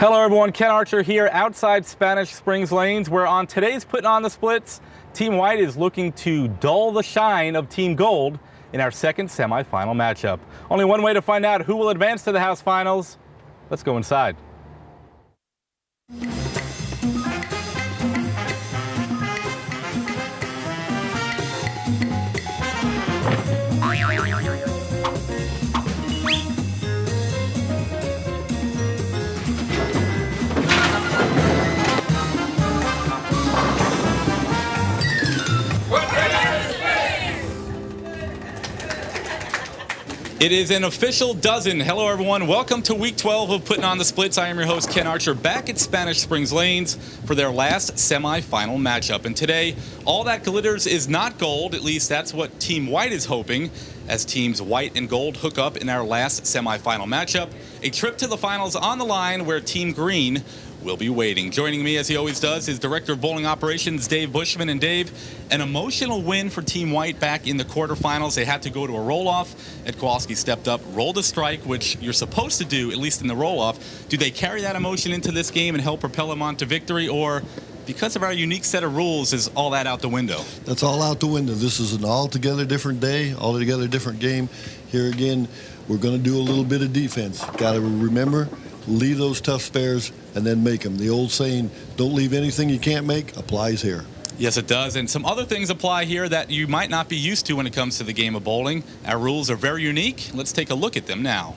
Hello everyone, Ken Archer here outside Spanish Springs Lanes, where on today's Puttin on the Splitz, Team White is looking to dull the shine of Team Gold in our second semifinal matchup. Only one way to find out who will advance to the house finals. Let's go inside. It is an official dozen. Hello, everyone. Welcome to Week 12 of Puttin on the Splitz. I am your host, Ken Archer, back at Spanish Springs Lanes for their last semifinal matchup. And today, all that glitters is not gold. At least that's what Team White is hoping, as teams White and Gold hook up in our last semifinal matchup. A trip to the finals on the line where Team Green will be waiting. Joining me, as he always does, is Director of Bowling Operations, Dave Bushman. And Dave, an emotional win for Team White back in the quarterfinals. They had to go to a roll-off. Ed Kowalski stepped up, rolled a strike, which you're supposed to do, at least in the roll-off. Do they carry that emotion into this game and help propel them on to victory, or because of our unique set of rules, is all that out the window? That's all out the window. This is an altogether different day, altogether different game. Here again, we're going to do a little bit of defense. Got to remember, leave those tough spares and then make them. The old saying, don't leave anything you can't make, applies here. Yes, it does. And some other things apply here that you might not be used to when it comes to the game of bowling. Our rules are very unique. Let's take a look at them now.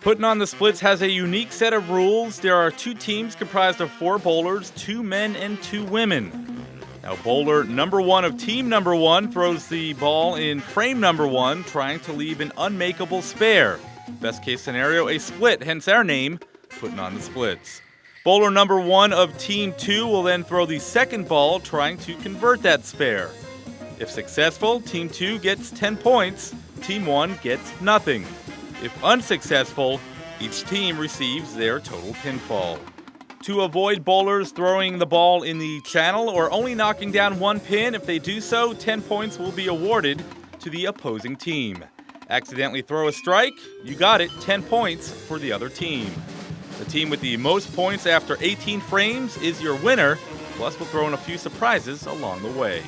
Puttin on the Splitz has a unique set of rules. There are two teams comprised of 4 bowlers, 2 men and 2 women. Now, bowler number 1 of team number 1 throws the ball in frame number 1, trying to leave an unmakeable spare. Best case scenario, a split, hence our name, Puttin on the Splitz. Bowler number 1 of Team 2 will then throw the second ball, trying to convert that spare. If successful, Team 2 gets 10 points, Team 1 gets nothing. If unsuccessful, each team receives their total pinfall. To avoid bowlers throwing the ball in the channel or only knocking down 1 pin, if they do so, 10 points will be awarded to the opposing team. Accidentally throw a strike, you got it, 10 points for the other team. The team with the most points after 18 frames is your winner, plus we'll throw in a few surprises along the way.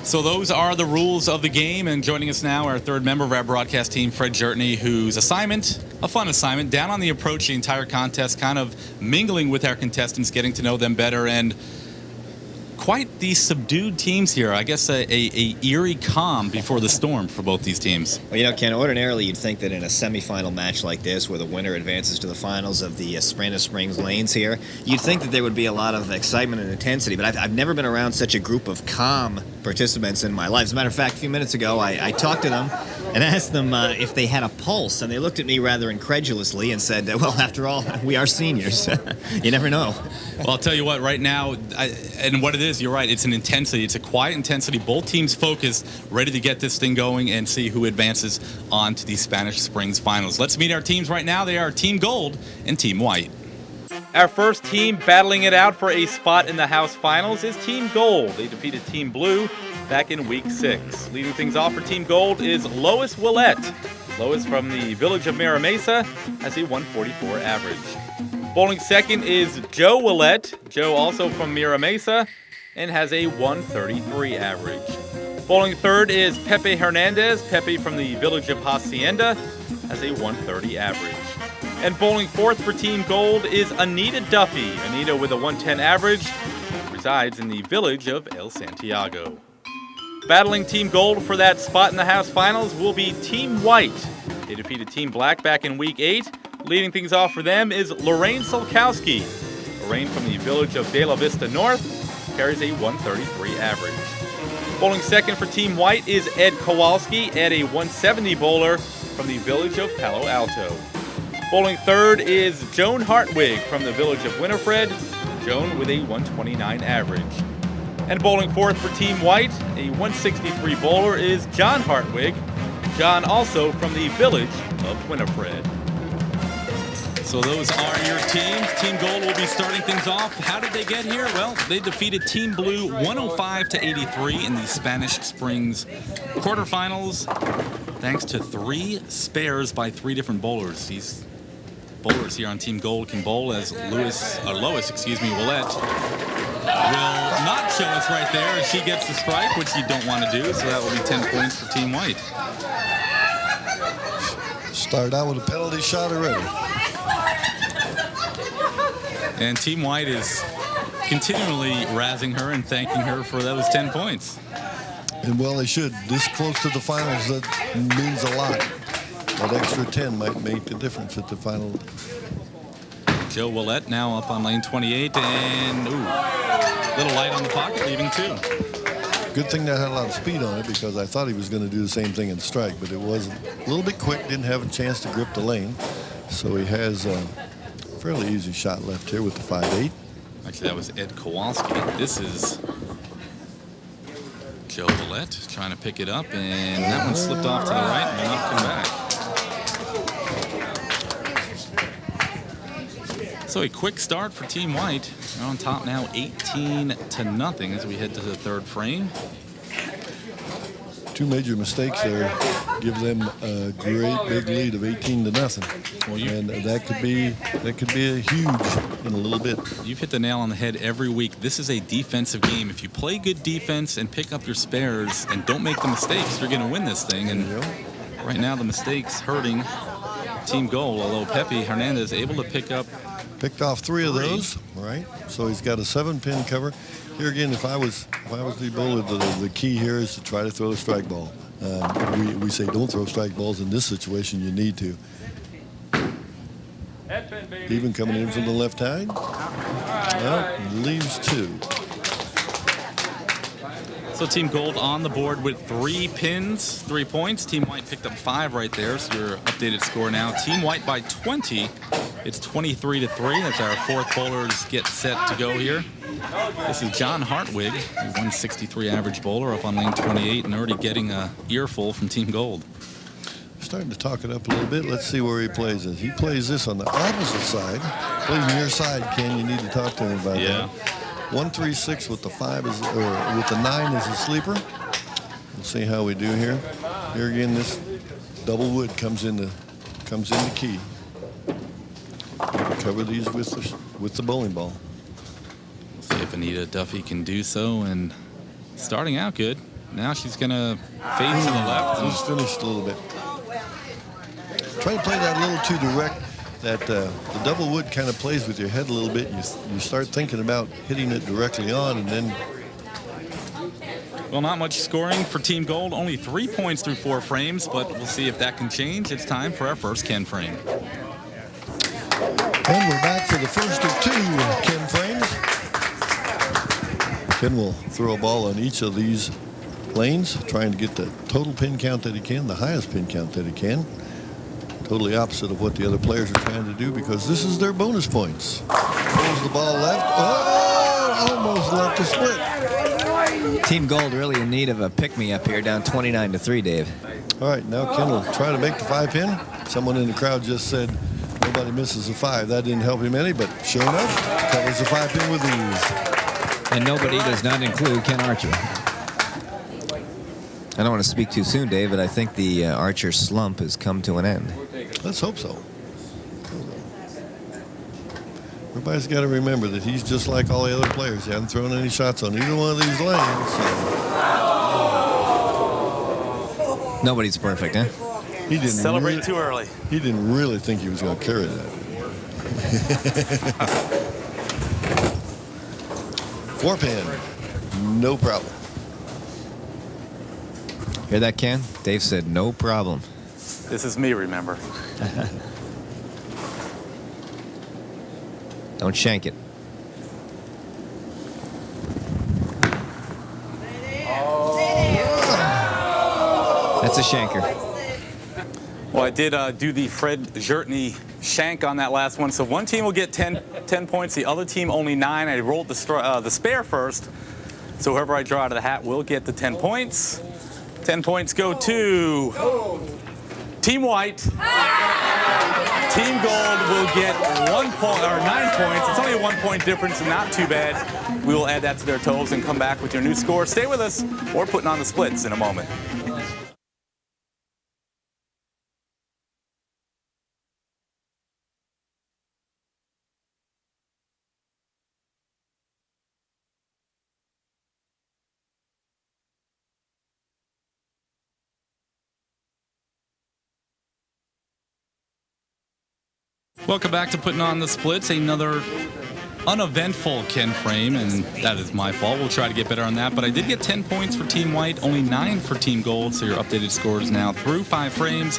So those are the rules of the game, and joining us now, our third member of our broadcast team, Fred Jertney, whose assignment, a fun assignment, down on the approach the entire contest, kind of mingling with our contestants, getting to know them better, and quite the subdued teams here. I guess a eerie calm before the storm for both these teams. Well, you know, Ken, ordinarily you'd think that in a semifinal match like this, where the winner advances to the finals of the Spanish Springs Lanes here, you'd think that there would be a lot of excitement and intensity, but I've never been around such a group of calm participants in my life. As a matter of fact, a few minutes ago, I talked to them and asked them if they had a pulse, and they looked at me rather incredulously and said, well, after all, we are seniors. You never know. Well, I'll tell you what, right now, and what it is, you're right, it's an intensity. It's a quiet intensity. Both teams focused, ready to get this thing going and see who advances on to the Spanish Springs Finals. Let's meet our teams right now. They are Team Gold and Team White. Our first team battling it out for a spot in the house finals is Team Gold. They defeated Team Blue back in Week 6. Leading things off for Team Gold is Lois Willette. Lois from the village of Mira Mesa has a 144 average. Bowling second is Joe Willette. Joe also from Mira Mesa and has a 133 average. Bowling third is Pepe Hernandez. Pepe from the village of Hacienda has a 130 average. And bowling fourth for Team Gold is Anita Duffy. Anita with a 110 average resides in the village of El Santiago. Battling Team Gold for that spot in the house finals will be Team White. They defeated Team Black back in Week 8. Leading things off for them is Lorraine Solkowski. Lorraine from the village of De La Vista North carries a 133 average. Bowling second for Team White is Ed Kowalski, at a 170 bowler from the village of Palo Alto. Bowling third is Joan Hartwig from the village of Winifred. Joan with a 129 average. And bowling fourth for Team White, a 163 bowler, is John Hartwig. John also from the village of Winifred. So those are your teams. Team Gold will be starting things off. How did they get here? Well, they defeated Team Blue 105-83 in the Spanish Springs quarterfinals, thanks to 3 spares by 3 different bowlers. These bowlers here on Team Gold can bowl as Lois, Willette will not kill us right there as she gets the strike, which you don't want to do, so that will be 10 points for Team White. Started out with a penalty shot already. And Team White is continually razzing her and thanking her for those 10 points. And well, they should. This close to the finals, that means a lot. That extra 10 might make the difference at the final. Joe Willette now up on lane 28, and little light on the pocket, leaving 2. Good thing that had a lot of speed on it, because I thought he was going to do the same thing in strike, but it was a little bit quick, didn't have a chance to grip the lane. So he has a fairly easy shot left here with the 5-8. Actually, that was Ed Kowalski. This is Joe Willette trying to pick it up, and that one slipped off to the right and will not come back. So a quick start for Team White. They're on top now 18-0 as we head to the 3rd frame. 2 major mistakes there give them a great big lead of 18-0. Well, and that could be a huge in a little bit. You've hit the nail on the head every week. This is a defensive game. If you play good defense and pick up your spares and don't make the mistakes, you're going to win this thing. And right now the mistakes hurting Team Gold, although Pepe Hernandez able to picked off 3 of those, right? So he's got a 7-pin cover. Here again, if I was the bowler, the key here is to try to throw a strike ball. We say don't throw strike balls. In this situation, you need to. Even coming in from the left side. Well, leaves 2. So Team Gold on the board with 3 pins, 3 points. Team White picked up 5 right there, so your updated score now. Team White by 20. It's 23-3. That's our 4th bowlers get set to go here. This is John Hartwig, a 163 average bowler up on lane 28 and already getting a earful from Team Gold. Starting to talk it up a little bit. Let's see where he plays it. He plays this on the opposite side. Plays on your side, Ken. You need to talk to him about that. 1-3-6 with the 5 is, or with the 9 is a sleeper. We'll see how we do here. Here again, this double wood comes in the key. Cover these with the bowling ball. We'll see if Anita Duffy can do so. And starting out good. Now she's going to fade to the left. He's finished a little bit. Try to play that a little too direct. That the double wood kind of plays with your head a little bit. You start thinking about hitting it directly on, and then. Well, not much scoring for Team Gold. Only 3 points through 4 frames, but we'll see if that can change. It's time for our first Ken frame. And we're back for the first of 2 Ken frames. Ken will throw a ball on each of these lanes, trying to get the total pin count that he can, the highest pin count that he can. Totally opposite of what the other players are trying to do, because this is their bonus points. Pulls the ball left. Oh, almost left a split. Team Gold really in need of a pick-me-up here, down 29-3, Dave. All right, now Ken will try to make the 5-pin. Someone in the crowd just said nobody misses a 5. That didn't help him any, but sure enough, covers the 5-pin with ease. And nobody does not include Ken Archer. I don't want to speak too soon, Dave, but I think the Archer slump has come to an end. Let's hope so. Everybody's got to remember that he's just like all the other players. He hasn't thrown any shots on either one of these lanes. So. Nobody's perfect, huh? He didn't celebrate too early. He didn't really think he was going to carry that. 4-pin, no problem. Hear that, Ken? Dave said no problem. This is me, remember. Don't shank it. That's a shanker. Well, I did do the Fred Jertney shank on that last one. So one team will get 10 points, the other team only 9. I rolled the spare first. So whoever I draw out of the hat will get the 10 points. 10 points go to Team White. Team Gold will get 1 point or 9 points. It's only a 1 point difference, not too bad. We will add that to their totals and come back with your new score. Stay with us. We're putting on the splits in a moment. Welcome back to Putting on the Splitz, another uneventful Ken frame, and that is my fault. We'll try to get better on that, but I did get 10 points for Team White, only 9 for Team Gold, so your updated scores now through 5 frames.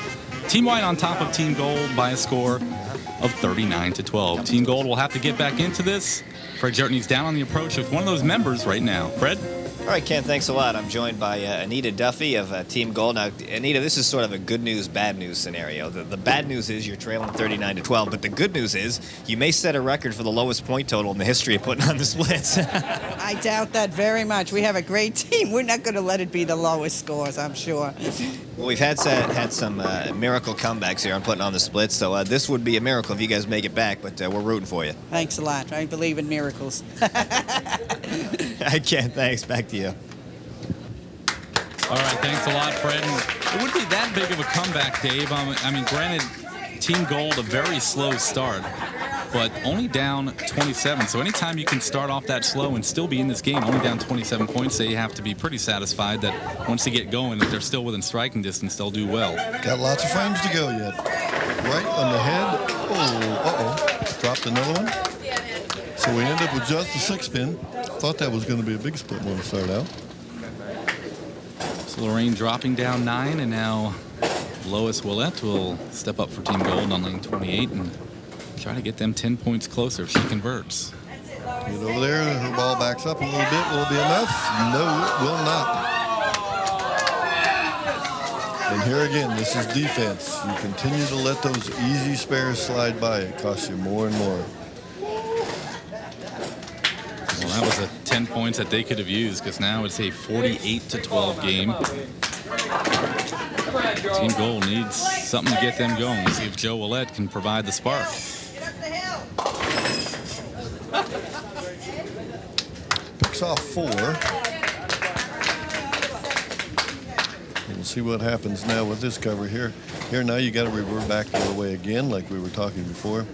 Team White on top of Team Gold by a score of 39-12. Team Gold will have to get back into this. Fred Jertney's down on the approach with one of those members right now. Fred? All right, Ken, thanks a lot. I'm joined by Anita Duffy of Team Gold. Now, Anita, this is sort of a good news, bad news scenario. The bad news is you're trailing 39-12, but the good news is you may set a record for the lowest point total in the history of Putting on the Splits. I doubt that very much. We have a great team. We're not going to let it be the lowest scores, I'm sure. Well, we've had some miracle comebacks here on Putting on the Splits, so this would be a miracle if you guys make it back, but we're rooting for you. Thanks a lot. I believe in miracles. I can't. Thanks. Back to you. All right, thanks a lot, Fred. And it wouldn't be that big of a comeback, Dave. I mean, granted, Team Gold, a very slow start, but only down 27. So anytime you can start off that slow and still be in this game, only down 27 points, they have to be pretty satisfied that once they get going, if they're still within striking distance, they'll do well. Got lots of frames to go yet. Right on the head. Oh, dropped another one. So we end up with just a 6-pin. Thought that was going to be a big split when we started out. So Lorraine dropping down 9, and now Lois Willette will step up for Team Gold on lane 28 and try to get them 10 points closer if she converts. Get over there, her ball backs up a little bit. Will it be enough? No, it will not. And here again, this is defense. You continue to let those easy spares slide by. It costs you more and more. Well, that was a 10 points that they could have used, because now it's a 48-12 game. Team Gold needs something to get them going. Let's see if Joe Willette can provide the spark. Picks off 4. We'll see what happens now with this cover here. Here now you got to revert back the other way again, like we were talking before.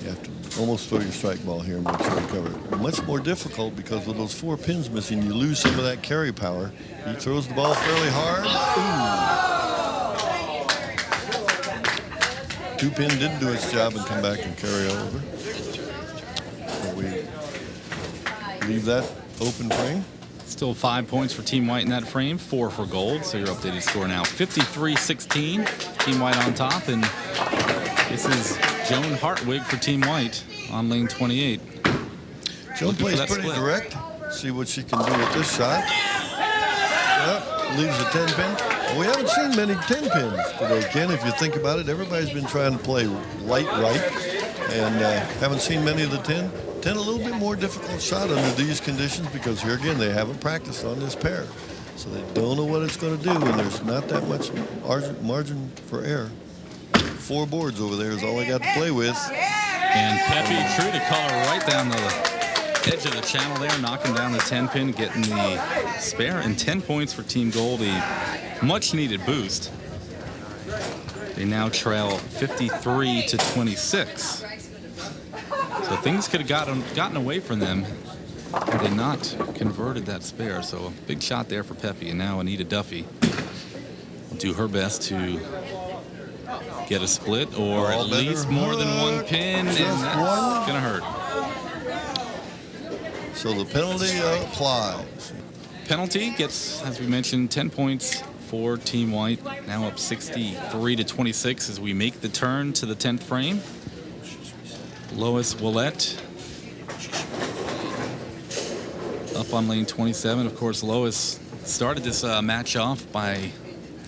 You have to almost throw your strike ball here and make sure you cover it. Much more difficult because with those 4 pins missing, you lose some of that carry power. He throws the ball fairly hard. Ooh. 2-pin didn't do its job and come back and carry over. So we leave that open frame. Still 5 points for Team White in that frame, 4 for Gold. So your updated score now 53-16. Team White on top, and this is Joan Hartwig for Team White on lane 28. Joan plays pretty direct. See what she can do with this shot. Yep, leaves a 10-pin. Well, we haven't seen many 10 pins today, Ken. If you think about it, everybody's been trying to play light right, and haven't seen many of the 10. 10 a little bit more difficult shot under these conditions because here again they haven't practiced on this pair, so they don't know what it's going to do, and there's not that much margin for error. 4 boards over there is all they got to play with. And Pepe, true to color, right down the edge of the channel there, knocking down the 10-pin, getting the spare, and 10 points for Team Gold, a much-needed boost. They now trail 53-26. So things could have gotten away from them had they not converted that spare. So a big shot there for Pepe, and now Anita Duffy will do her best to get a split or at least more than 1 pin, and that's gonna hurt. So the penalty applies. Penalty gets, as we mentioned, 10 points for Team White, now up 63-26 as we make the turn to the 10th frame. Lois Willette up on lane 27. Of course, Lois started this match off by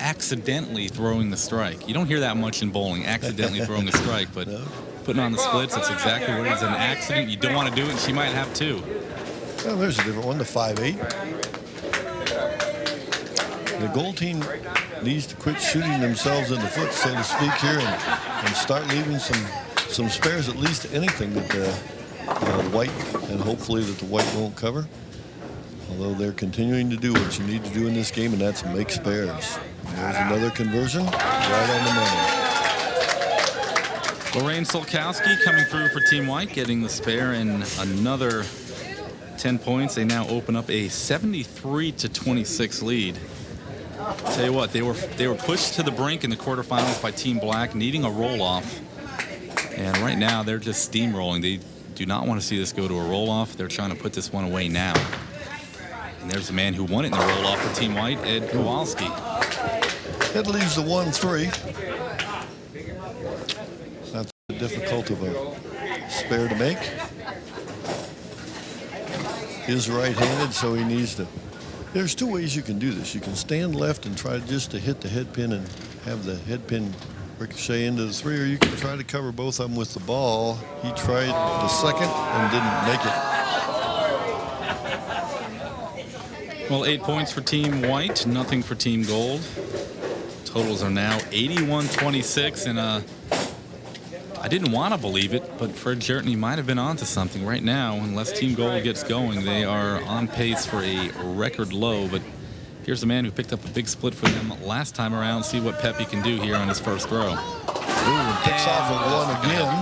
accidentally throwing the strike. You don't hear that much in bowling, accidentally throwing the strike, but putting on the splits, that's exactly what it is, an accident. You don't want to do it, and she might have 2. Well, there's a different one, the 5-8. The Gold team needs to quit shooting themselves in the foot, so to speak, here, and start leaving some spares, at least anything that White, and hopefully that the White won't cover. Although they're continuing to do what you need to do in this game, and that's make spares. There's another conversion right on the money. Lorraine Solkowski coming through for Team White, getting the spare and another 10 points. They now open up a 73-26 lead. Tell you what, they were pushed to the brink in the quarterfinals by Team Black, needing a roll-off. And right now, they're just steamrolling. They do not want to see this go to a roll-off. They're trying to put this one away now. And there's the man who won it in the roll-off for Team White, Ed Kowalski. That leaves the 1-3. Not that difficult of a spare to make. He's right-handed, so he needs to. There's two ways you can do this. You can stand left and try just to hit the head pin and have the head pin ricochet into the 3, or you can try to cover both of them with the ball. He tried the second and didn't make it. Well, 8 points for Team White, nothing for Team Gold. Totals are now 81-26, and I didn't want to believe it, but Fred Jertney might have been onto something right now. Unless Team Gold gets going, they are on pace for a record low. But here's the man who picked up a big split for them last time around. See what Pepe can do here on his first throw. Ooh, picks off at 1 again.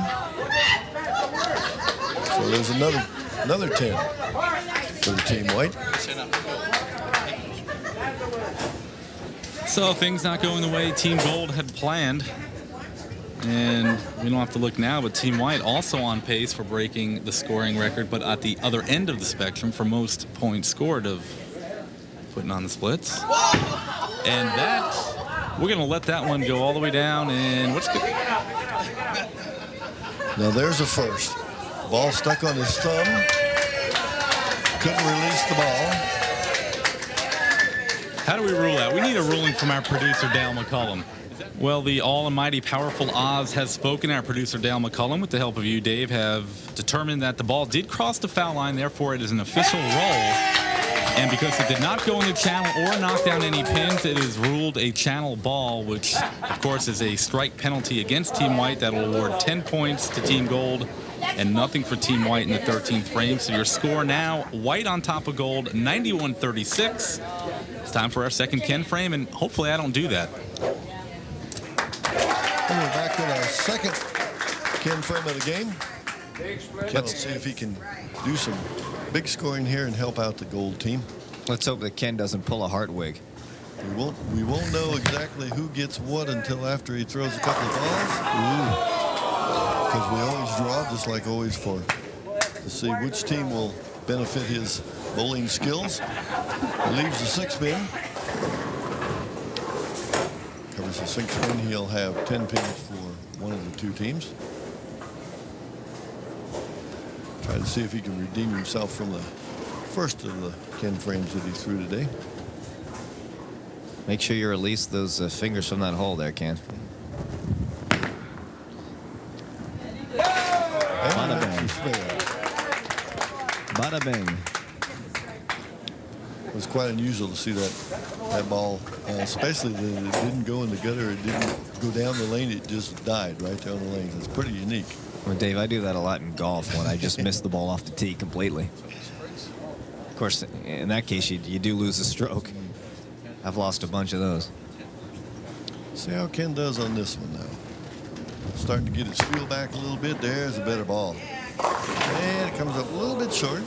So there's another 10 for the Team White. So things not going the way Team Gold had planned. And we don't have to look now, but Team White also on pace for breaking the scoring record, but at the other end of the spectrum for most points scored of Puttin on the splits. And that, we're going to let that one go all the way down. And what's good? Now there's a first. Ball stuck on his thumb. Couldn't release the ball. How do we rule out? We need a ruling from our producer, Dale McCullum. Well, the almighty powerful Oz has spoken. Our producer, Dale McCullum, with the help of you, Dave, have determined that the ball did cross the foul line. Therefore, it is an official roll. And because it did not go in the channel or knock down any pins, it is ruled a channel ball, which, of course, is a strike penalty against Team White. That will award 10 points to Team Gold and nothing for Team White in the 13th frame. So your score now, White on top of Gold, 91-36. It's time for our second Ken frame, and hopefully I don't do that. And we're back with our second Ken frame of the game. Let's see if he can do some big scoring here and help out the Gold team. Let's hope that Ken doesn't pull a Hartwig. We won't know exactly who gets what until after he throws a couple of balls. Because we always draw, just like always, to see which team will benefit his bowling skills. He leaves the 6-pin. Covers the 6-pin. He'll have 10 pins for one of the two teams. Try to see if he can redeem himself from the first of the Ken frames that he threw today. Make sure you release those fingers from that hole there, Ken. Bada bang. Bada bang. It was quite unusual to see that ball, especially that it didn't go in the gutter. It didn't go down the lane. It just died right down the lane. It's pretty unique. Well, Dave, I do that a lot in golf when I just miss the ball off the tee completely. Of course, in that case, you do lose a stroke. I've lost a bunch of those. See how Ken does on this one now. Starting to get his feel back a little bit. There's a better ball. And it comes up a little bit short.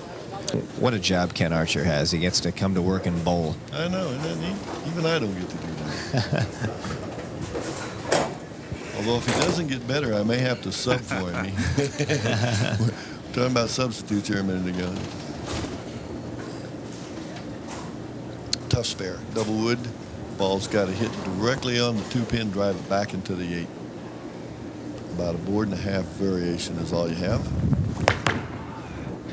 What a job Ken Archer has. He gets to come to work and bowl. I know, and then even I don't get to do that. Although if he doesn't get better, I may have to sub for him. We're talking about substitutes here a minute ago. Tough spare, double wood. Ball's got to hit directly on the 2-pin, drive it back into the 8. About a 1.5 variation is all you have.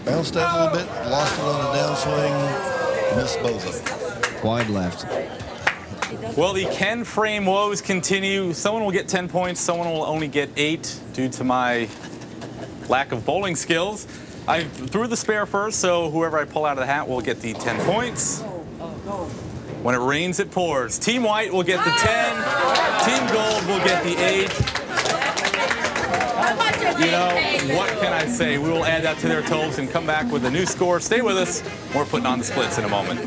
Bounced that a little bit, lost it on the downswing, missed both of them. Wide left. Well, the Ken frame woes continue. Someone will get 10 points, someone will only get 8 due to my lack of bowling skills. I threw the spare first, so whoever I pull out of the hat will get the 10 points. When it rains, it pours. Team White will get the 10. Team Gold will get the 8. You know, what can I say? We will add that to their totals and come back with a new score. Stay with us. We're putting on the splits in a moment.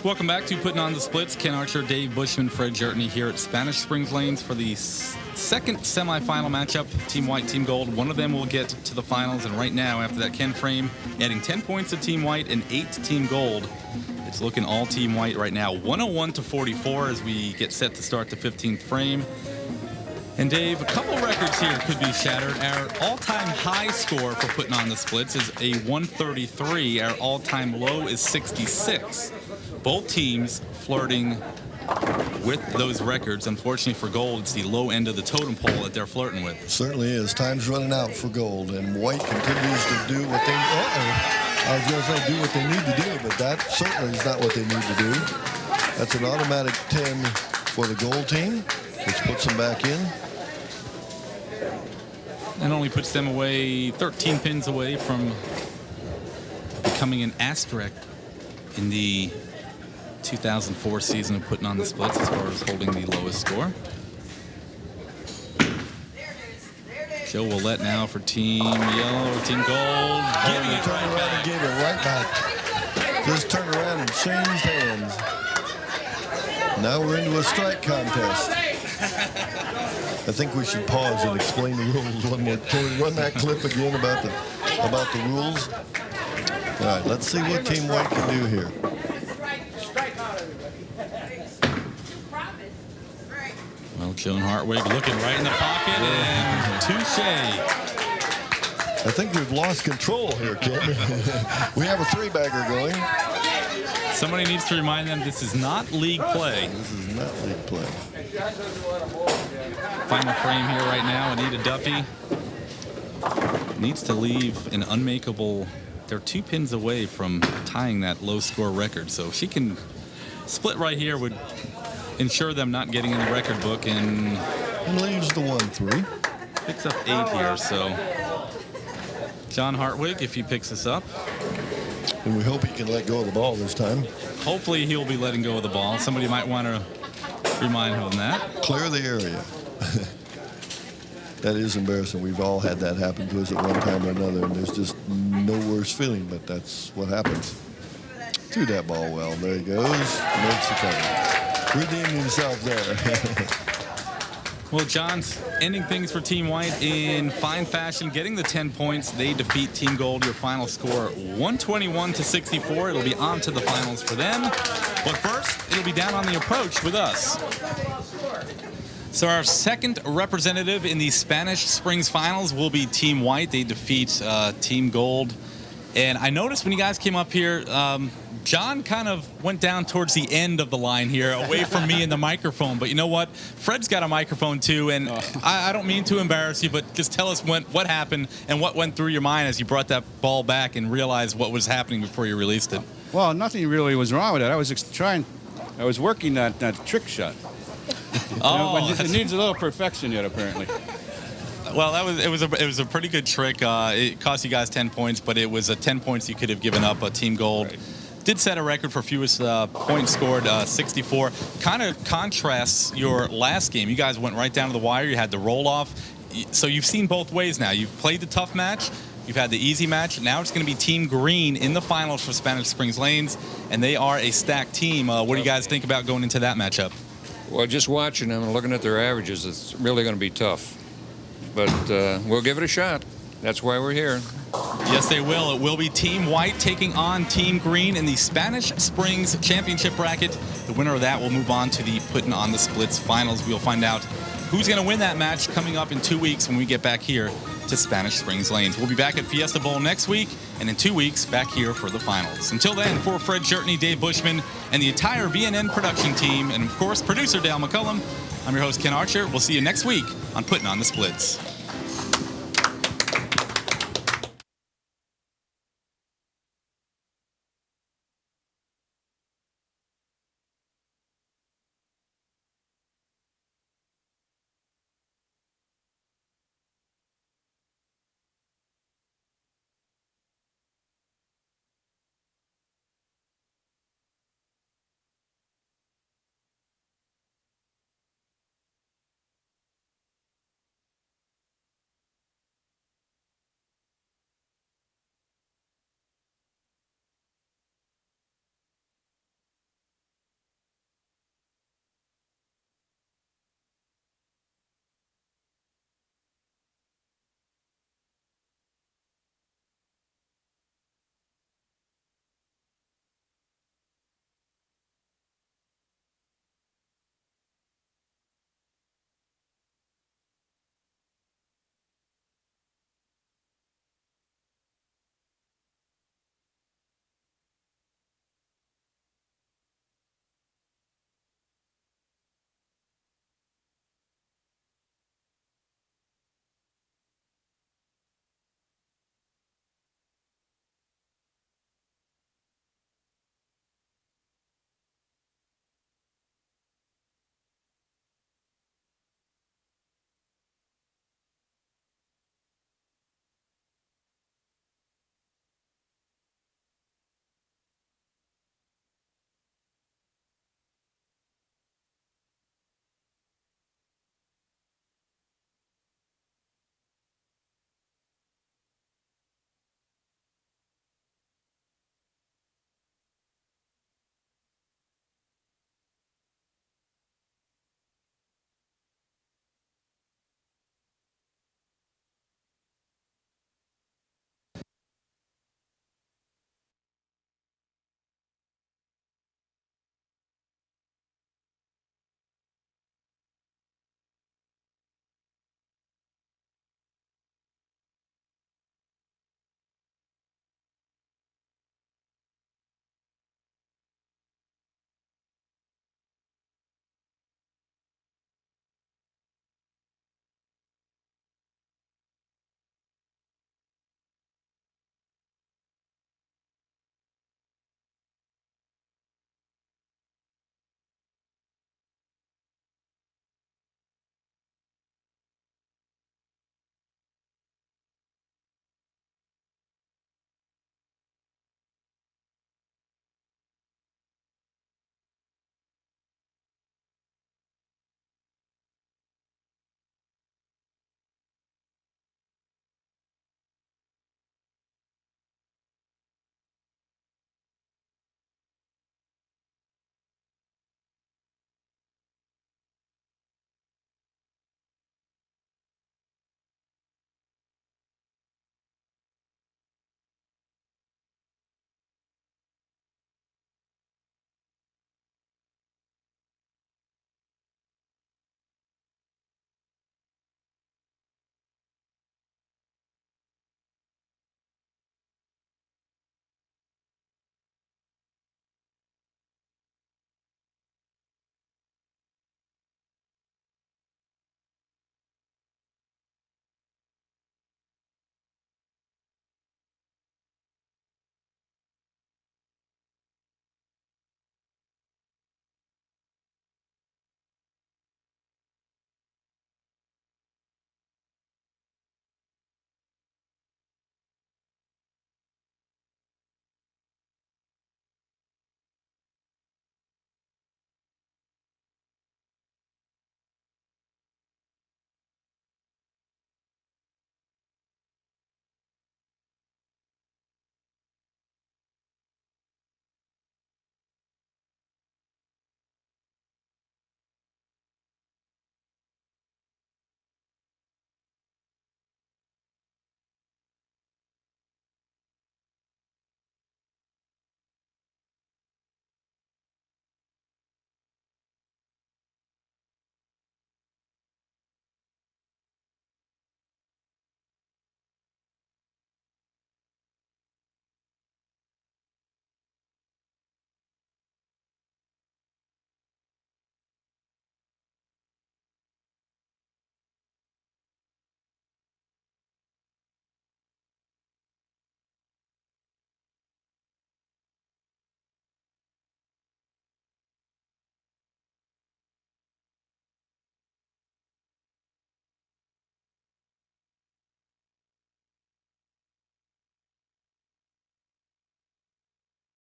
Welcome back to Putting on the Splits. Ken Archer, Dave Bushman, Fred Jertney here at Spanish Springs Lanes for the second semifinal matchup. Team White, Team Gold. One of them will get to the finals. And right now, after that Ken frame, adding 10 points to Team White and 8 to Team Gold. It's looking all Team White right now, 101-44 as we get set to start the 15th frame. And Dave, a couple records here could be shattered. Our all-time high score for Putting on the Splits is a 133. Our all-time low is 66. Both teams flirting with those records. Unfortunately for Gold, it's the low end of the totem pole that they're flirting with. Certainly is. Time's running out for Gold, and White continues to do what they. I was going to say do what they need to do, but that certainly is not what they need to do. That's an automatic 10 for the Gold team, which puts them back in. And only puts them away 13 pins away from becoming an asterisk in the 2004 season of Putting on the Splits as far as holding the lowest score. Joe Willette now for Team Yellow, Team Gold. Giving it right back. And gave it right back. Just turn around and changed hands. Now we're into a strike contest. I think we should pause and explain the rules one more. Can we run that clip again about the rules? All right, let's see what Team White can do here. Well, Joan Hartwig looking right in the pocket, and touche. I think we've lost control here, Ken. We have a three-bagger going. Somebody needs to remind them this is not league play. This is not league play. Final frame here right now. Anita Duffy needs to leave an unmakeable. They're 2 pins away from tying that low score record. So if she can split right here, would ensure them not getting in the record book, and leaves the 1-3. Picks up 8 here. So John Hartwig, if he picks this up. And we hope he can let go of the ball this time. Hopefully he'll be letting go of the ball. Somebody might want to remind him of that. Clear the area. That is embarrassing. We've all had that happen to us at one time or another, and there's just no worse feeling, but that's what happens. Threw that ball well. There he goes. Makes the cover. Redeemed himself there. Well, John's ending things for Team White in fine fashion, getting the 10 points. They defeat Team Gold. Your final score, 121-64. It'll be on to the finals for them. But first, it'll be down on the approach with us. So our second representative in the Spanish Springs Finals will be Team White. They defeat Team Gold. And I noticed when you guys came up here, John kind of went down towards the end of the line here, away from me and the microphone. But you know what? Fred's got a microphone too, and I don't mean to embarrass you, but just tell us what happened and what went through your mind as you brought that ball back and realized what was happening before you released it. Well, nothing really was wrong with it. I was working that trick shot. It needs a little perfection yet, apparently. Well, it was a pretty good trick. It cost you guys 10 points, but it was 10 points you could have given up. Team Gold did set a record for fewest points scored, 64. Kind of contrasts your last game. You guys went right down to the wire. You had the roll off. So you've seen both ways now. You've played the tough match. You've had the easy match. Now it's going to be Team Green in the finals for Spanish Springs Lanes, and they are a stacked team. What do you guys think about going into that matchup? Well, just watching them and looking at their averages, it's really going to be tough. But we'll give it a shot. That's why we're here. Yes, they will. It will be Team White taking on Team Green in the Spanish Springs Championship bracket. The winner of that will move on to the Puttin' on the Splits finals. We'll find out who's going to win that match coming up in 2 weeks when we get back here to Spanish Springs Lanes. We'll be back at Fiesta Bowl next week, and in 2 weeks, back here for the finals. Until then, for Fred Jertney, Dave Bushman, and the entire VNN production team, and of course, producer Dale McCullum, I'm your host, Ken Archer. We'll see you next week on Puttin' on the Splits.